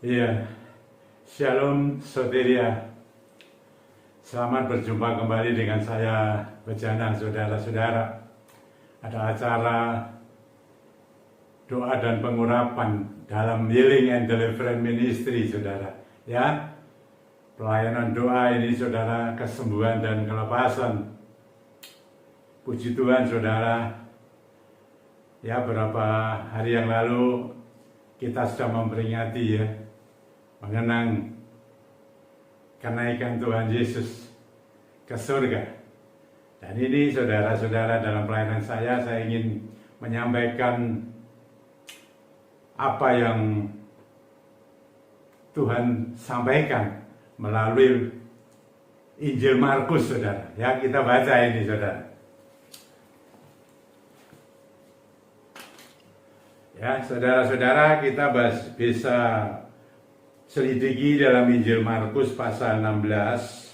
Iya, Shalom Soteria. Selamat berjumpa kembali dengan saya, Bejana, saudara-saudara. Ada acara doa dan pengurapan dalam Healing and Deliverance Ministry, saudara. Ya, pelayanan doa ini, saudara, kesembuhan dan kelepasan. Puji Tuhan, saudara. Ya, beberapa hari yang lalu kita sudah memperingati ya, mengenang kenaikan Tuhan Yesus ke surga. Dan ini saudara-saudara, dalam pelayanan saya ingin menyampaikan apa yang Tuhan sampaikan melalui Injil Markus, saudara. Ya, kita baca ini, saudara. Ya, saudara-saudara, kita bisa selidiki dalam Injil Markus pasal 16.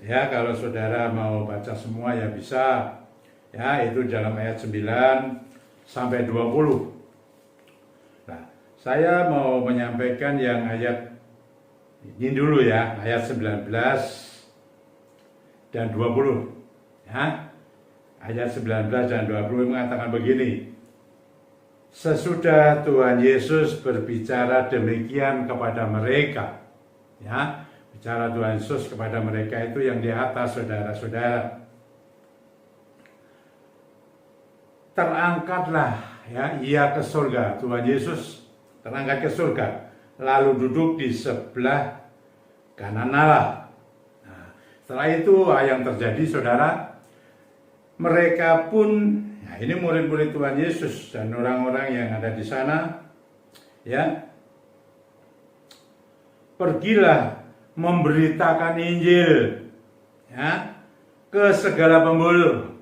Ya, kalau saudara mau baca semua ya bisa. Ya, itu dalam ayat 9 sampai 20. Nah, saya mau menyampaikan yang ayat ini dulu ya, ayat 19 dan 20. Ya. Ayat 19 dan 20 mengatakan begini. Sesudah Tuhan Yesus berbicara demikian kepada mereka, ya, bicara Tuhan Yesus kepada mereka itu yang di atas, saudara-saudara. Terangkatlah, ya, ia ke surga. Tuhan Yesus terangkat ke surga, lalu duduk di sebelah kanan Allah. Nah, setelah itu yang terjadi, saudara, mereka pun, nah, ini murid-murid Tuhan Yesus dan orang-orang yang ada di sana, ya, pergilah memberitakan Injil, ya, ke segala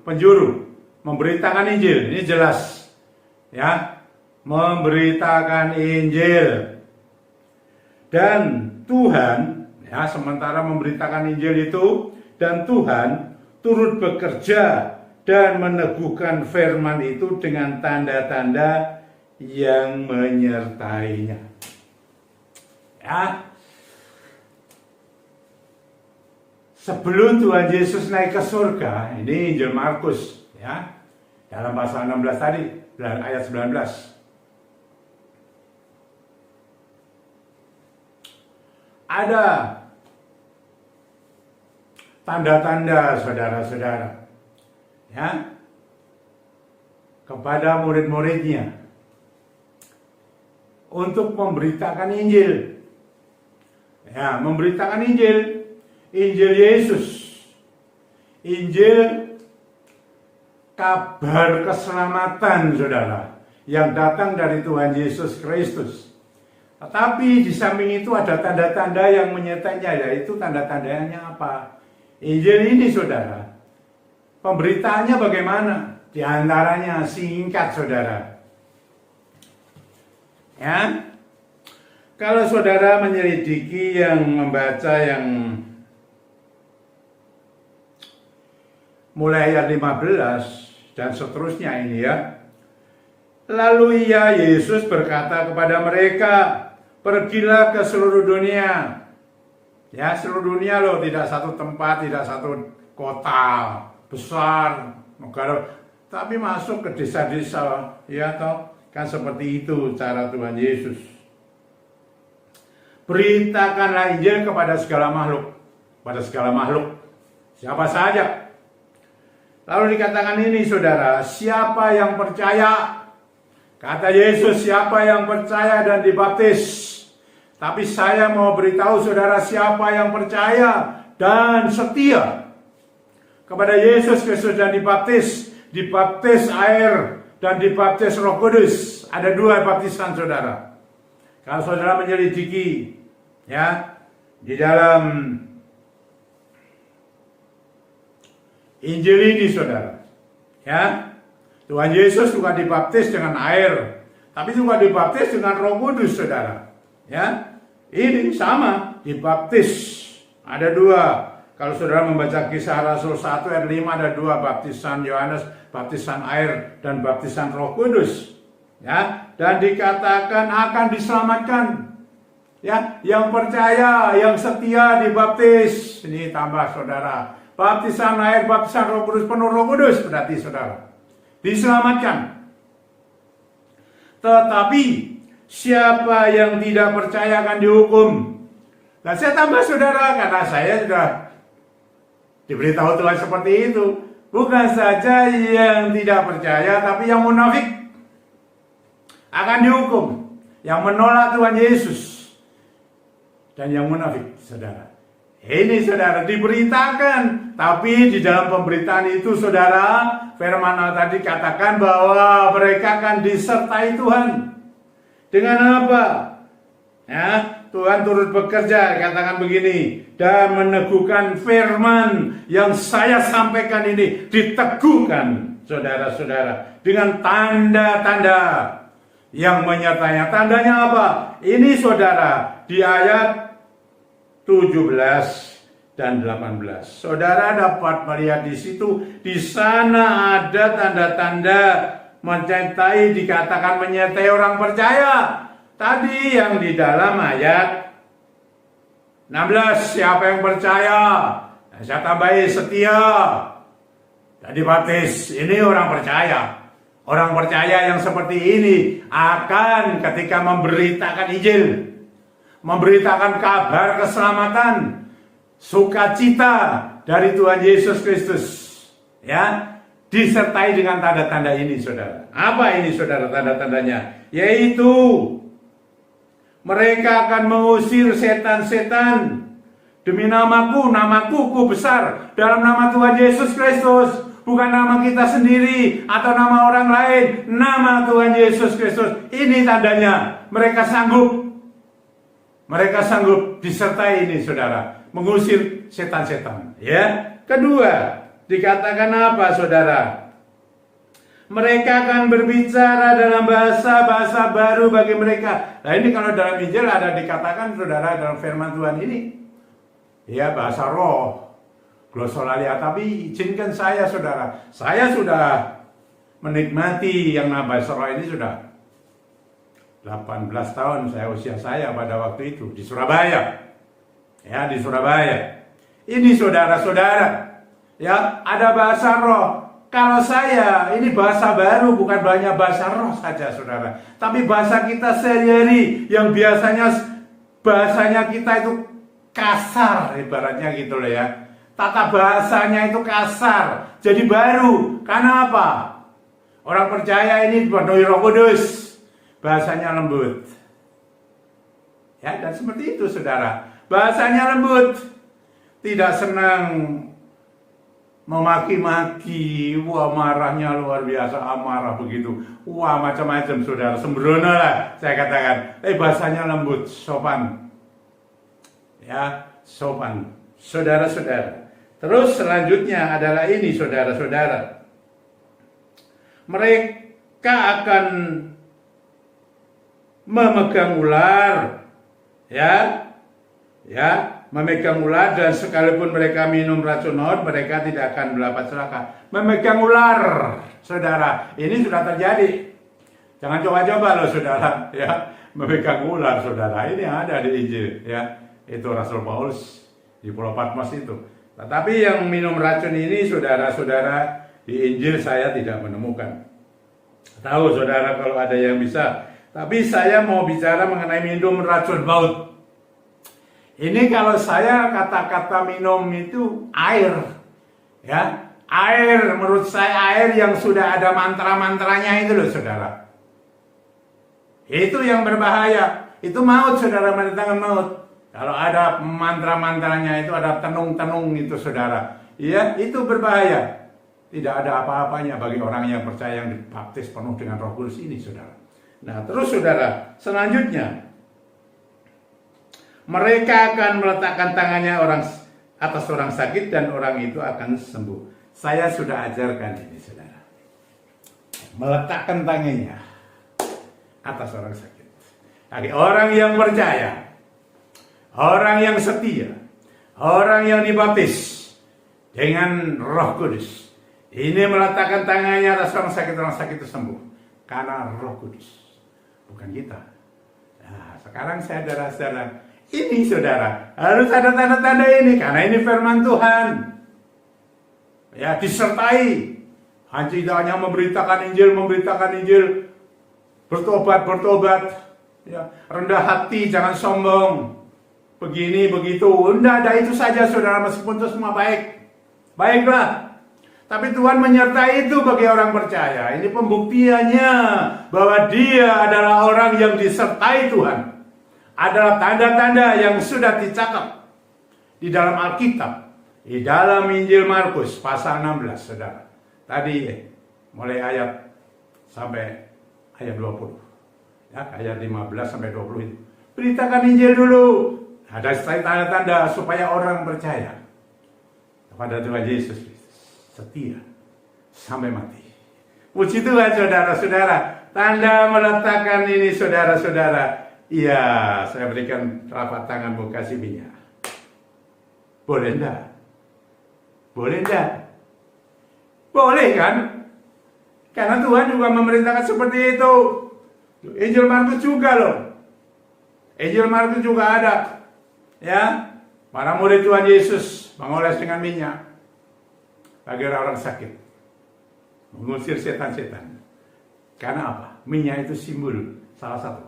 penjuru, memberitakan Injil. Ini jelas, ya, memberitakan Injil. Dan Tuhan, ya, sementara memberitakan Injil itu, dan Tuhan turut bekerja dan meneguhkan firman itu dengan tanda-tanda yang menyertainya. Ya. Sebelum Tuhan Yesus naik ke surga, ini Injil Markus, ya, dalam pasal 16 tadi, ayat 19. Ada tanda-tanda, saudara-saudara, ya, kepada murid-muridnya untuk memberitakan Injil, ya, memberitakan Injil Yesus, Injil kabar keselamatan, saudara, yang datang dari Tuhan Yesus Kristus. Tetapi di samping itu ada tanda-tanda yang menyertainya, yaitu tanda-tandanya apa? Injil ini, saudara, pemberitaannya bagaimana? Di antaranya singkat, saudara. Ya, kalau saudara menyelidiki yang membaca yang mulai ayat 15 dan seterusnya ini ya. Lalu ia, Yesus, berkata kepada mereka, pergilah ke seluruh dunia. Ya, seluruh dunia loh, tidak satu tempat, tidak satu kota besar, negara, tapi masuk ke desa-desa, ya toh, kan seperti itu cara Tuhan Yesus. Beritakanlah Injil kepada segala makhluk, siapa saja. Lalu dikatakan ini, saudara, siapa yang percaya, kata Yesus, siapa yang percaya dan dibaptis. Tapi saya mau beritahu saudara, siapa yang percaya dan setia kepada Yesus Kristus dan dibaptis air dan dibaptis Roh Kudus. Ada dua baptisan, saudara. Kalau saudara menyelidiki, ya, di dalam Injil ini, saudara, ya, Tuhan Yesus juga dibaptis dengan air, tapi juga dibaptis dengan Roh Kudus, saudara. Ya, ini sama, dibaptis. Ada dua. Kalau saudara membaca Kisah Rasul 1 ayat 5, ada dua baptisan Yohanes, baptisan air dan baptisan Roh Kudus. Ya, dan dikatakan akan diselamatkan. Ya, yang percaya, yang setia dibaptis. Ini tambah saudara. Baptisan air, baptisan Roh Kudus, penuh Roh Kudus berarti saudara. Diselamatkan. Tetapi siapa yang tidak percaya akan dihukum. Nah, saya tambah saudara, karena saya sudah diberitahu Tuhan seperti itu. Bukan saja yang tidak percaya, tapi yang munafik akan dihukum. Yang menolak Tuhan Yesus. Dan yang munafik, saudara. Ini saudara diberitakan. Tapi di dalam pemberitaan itu saudara, firman Allah tadi katakan bahwa mereka akan disertai Tuhan. Dengan apa? Ya, Tuhan turut bekerja, katakan begini, dan meneguhkan firman yang saya sampaikan ini diteguhkan, saudara-saudara, dengan tanda-tanda yang menyertainya. Tandanya apa? Ini saudara, di ayat 17 dan 18. Saudara dapat melihat di situ, di sana ada tanda-tanda menyertai, dikatakan menyertai orang percaya. Tadi yang di dalam ayat 16, siapa yang percaya? Nah, saya tambahi setia. Jadi baptis, ini orang percaya. Orang percaya yang seperti ini akan ketika memberitakan Injil, memberitakan kabar keselamatan, sukacita dari Tuhan Yesus Kristus, ya, disertai dengan tanda-tanda ini, saudara. Apa ini, saudara, tanda-tandanya? Yaitu mereka akan mengusir setan-setan demi namaku, namaku ku besar, dalam nama Tuhan Yesus Kristus. Bukan nama kita sendiri atau nama orang lain, nama Tuhan Yesus Kristus. Ini tandanya mereka sanggup. Mereka sanggup disertai ini, saudara, mengusir setan-setan. Ya, kedua, dikatakan apa, saudara? Mereka akan berbicara dalam bahasa baru bagi mereka. Nah, ini kalau dalam Injil ada dikatakan, saudara, dalam firman Tuhan ini, ya, bahasa roh, glosolalia. Tapi izinkan saya, saudara, saya sudah menikmati yang namanya bahasa roh ini sudah 18 tahun usia saya pada waktu itu di Surabaya. Ya, di Surabaya. Ini saudara-saudara, ya, ada bahasa roh. Kalau saya, ini bahasa baru, bukan banyak bahasa roh saja, saudara. Tapi bahasa kita sehari-hari yang biasanya bahasanya kita itu kasar, ibaratnya gitu loh ya. Tata bahasanya itu kasar, jadi baru. Karena apa? Orang percaya ini dipenuhi Roh Kudus. Bahasanya lembut. Ya, dan seperti itu, saudara. Bahasanya lembut. Tidak senang memaki-maki. Wah, marahnya luar biasa, amarah begitu. Wah, macam-macam, saudara. Sembrono lah, saya katakan. Tapi bahasanya lembut, sopan. Ya, sopan. Saudara-saudara. Terus selanjutnya adalah ini, saudara-saudara. Mereka akan memegang ular, ya, memegang ular, dan sekalipun mereka minum racun maut, mereka tidak akan mendapat celaka. Memegang ular, saudara, ini sudah terjadi. Jangan coba-coba loh, saudara, ya, memegang ular, saudara. Ini ada di Injil, ya, itu Rasul Paulus di Pulau Patmos itu. Tetapi yang minum racun ini, saudara-saudara, di Injil saya tidak menemukan. Tahu, saudara, kalau ada yang bisa. Tapi saya mau bicara mengenai minum racun maut. Ini kalau saya kata-kata minum itu air, ya, air. Menurut saya air yang sudah ada mantra-mantranya itu loh, saudara. Itu yang berbahaya. Itu maut, saudara, mendatangkan maut. Kalau ada mantra-mantranya itu, ada tenung-tenung itu, saudara, ya, itu berbahaya. Tidak ada apa-apanya bagi orang yang percaya, yang dibaptis penuh dengan Roh Kudus ini, saudara. Nah, terus, saudara, selanjutnya mereka akan meletakkan tangannya atas orang sakit dan orang itu akan sembuh. Saya sudah ajarkan ini, saudara. Meletakkan tangannya atas orang sakit. Bagi orang yang percaya, orang yang setia, orang yang dibaptis dengan Roh Kudus, ini meletakkan tangannya atas orang sakit itu sembuh. Karena Roh Kudus, bukan kita. Nah, sekarang saudara-saudara, ini saudara, harus ada tanda-tanda ini, karena ini firman Tuhan. Ya, disertai. Tidak hanya memberitakan Injil, bertobat, ya, rendah hati, jangan sombong, begini, begitu. Tidak ada itu saja saudara, meskipun itu semua baiklah. Tapi Tuhan menyertai itu bagi orang percaya. Ini pembuktiannya bahwa dia adalah orang yang disertai Tuhan. Adalah tanda-tanda yang sudah dicatat di dalam Alkitab, di dalam Injil Markus pasal 16, saudara. Tadi mulai ayat sampai ayat 20. Ya, ayat 15 sampai 20 itu. Beritakan Injil dulu. Ada tanda-tanda supaya orang percaya kepada Tuhan Yesus Kristus. Setia sampai mati. Puji Tuhan saudara-saudara. Tanda meletakkan ini saudara-saudara. Iya, saya berikan telapak tanganmu, kasih minyak. Boleh enggak? Boleh enggak? Boleh kan? Karena Tuhan juga memerintahkan seperti itu. Injil Markus juga loh. Injil Markus juga ada. Ya, para murid Tuhan Yesus mengoles dengan minyak bagi orang sakit, mengusir setan-setan. Karena apa? Minyak itu simbol salah satu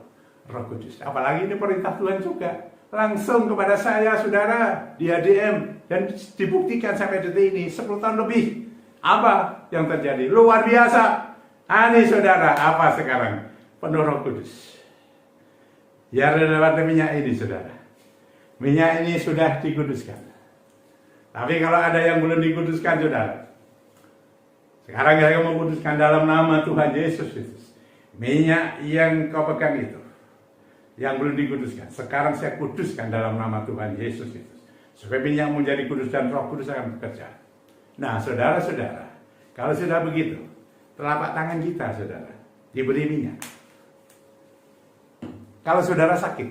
Roh Kudus. Apalagi ini perintah Tuhan juga. Langsung kepada saya, saudara, di ADM. Dan dibuktikan sampai detik ini, 10 tahun lebih. Apa yang terjadi? Luar biasa. Ini saudara, apa sekarang? Penuh Roh Kudus. Ya, lewat minyak ini, saudara. Minyak ini sudah dikuduskan. Tapi kalau ada yang belum dikuduskan, saudara, sekarang saya mau kuduskan dalam nama Tuhan Yesus Kristus. Minyak yang kau pegang itu, yang belum dikuduskan, sekarang saya kuduskan dalam nama Tuhan Yesus Kristus. Supaya minyak menjadi kudus dan Roh Kudus akan bekerja. Nah, saudara-saudara, kalau sudah begitu, telapak tangan kita, saudara, diberi minyak. Kalau saudara sakit,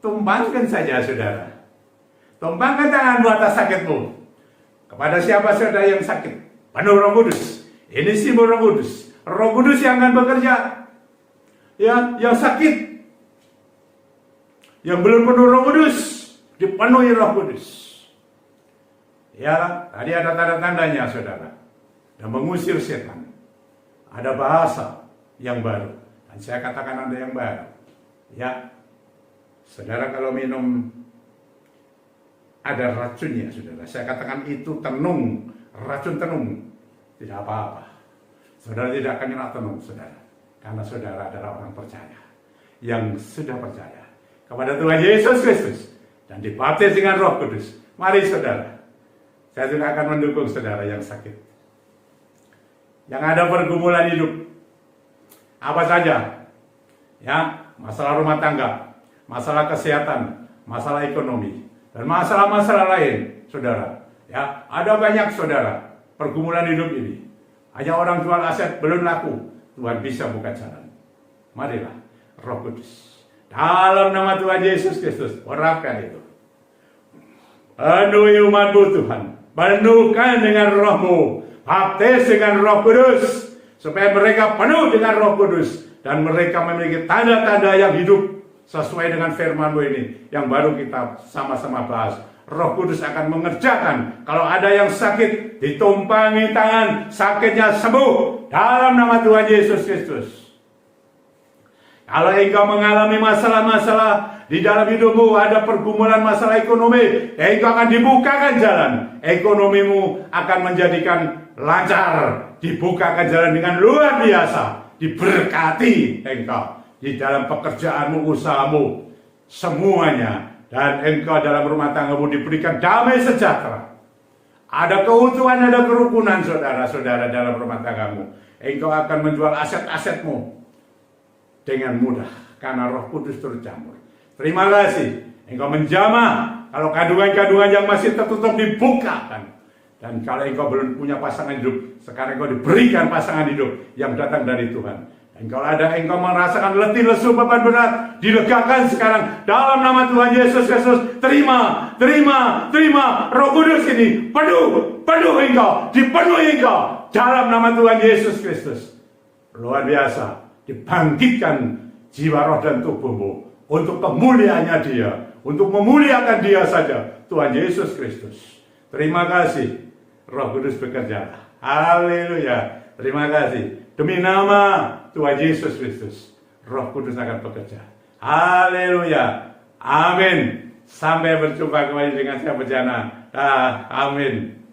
tumpangkan saja, saudara. Tumpangkan tanganmu atas sakitmu. Kepada siapa saudara yang sakit, penuh Roh Kudus. Ini simbol Roh Kudus. Roh Kudus yang akan bekerja. Ya, yang sakit, yang belum penuh Roh Kudus, dipenuhi Roh Kudus. Ya, tadi ada tanda-tandanya, saudara. Dan mengusir setan. Ada bahasa yang baru. Dan saya katakan ada yang baru. Ya, saudara, kalau minum ada racunnya, saudara. Saya katakan itu tenung, racun tenung. Tidak apa-apa. Saudara tidak akan kena tenung, saudara. Karena saudara adalah orang percaya. Yang sudah percaya kepada Tuhan Yesus Kristus. Dan dibaptis dengan Roh Kudus. Mari saudara. Saya juga akan mendukung saudara yang sakit. Yang ada pergumulan hidup. Apa saja. Ya, masalah rumah tangga, masalah kesehatan, masalah ekonomi, dan masalah-masalah lain, saudara. Ya, ada banyak saudara pergumulan hidup ini. Hanya orang jual aset belum laku, Tuhan bisa buka jalan. Marilah, Roh Kudus. Dalam nama Tuhan Yesus Kristus, urapikan itu. Penuhi umatmu Tuhan. Penuhkan dengan Roh-Mu. Baptis dengan Roh Kudus. Supaya mereka penuh dengan Roh Kudus. Dan mereka memiliki tanda-tanda yang hidup. Sesuai dengan firman-Mu ini. Yang baru kita sama-sama bahas. Roh Kudus akan mengerjakan. Kalau ada yang sakit, ditumpangi tangan. Sakitnya sembuh. Dalam nama Tuhan Yesus Kristus. Kalau engkau mengalami masalah-masalah di dalam hidupmu, ada pergumulan masalah ekonomi, engkau akan dibukakan jalan. Ekonomimu akan menjadikan lancar, dibukakan jalan dengan luar biasa, diberkati engkau di dalam pekerjaanmu, usahamu, semuanya. Dan engkau dalam rumah tanggamu diberikan damai sejahtera. Ada keutuhan, ada kerukunan saudara-saudara dalam rumah tanggamu. Engkau akan menjual aset-asetmu dengan mudah, karena Roh Kudus tercampur. Terima kasih, engkau menjamah. Kalau kandungan-kandungan yang masih tertutup dibukakan. Dan kalau engkau belum punya pasangan hidup, sekarang engkau diberikan pasangan hidup yang datang dari Tuhan. Dan kalau ada engkau merasakan letih, lesu, beban berat, dilegakan sekarang dalam nama Tuhan Yesus Kristus. Terima Roh Kudus ini. Penuh engkau, dipenuhi engkau dalam nama Tuhan Yesus Kristus. Luar biasa. Dibangkitkan jiwa, roh, dan tubuhmu untuk kemuliaannya dia, untuk memuliakan dia saja, Tuhan Yesus Kristus. Terima kasih, Roh Kudus bekerja. Haleluya. Terima kasih. Demi nama Tuhan Yesus Kristus, Roh Kudus akan bekerja. Haleluya. Amin. Sampai berjumpa kembali dengan saya Bejana. Amin.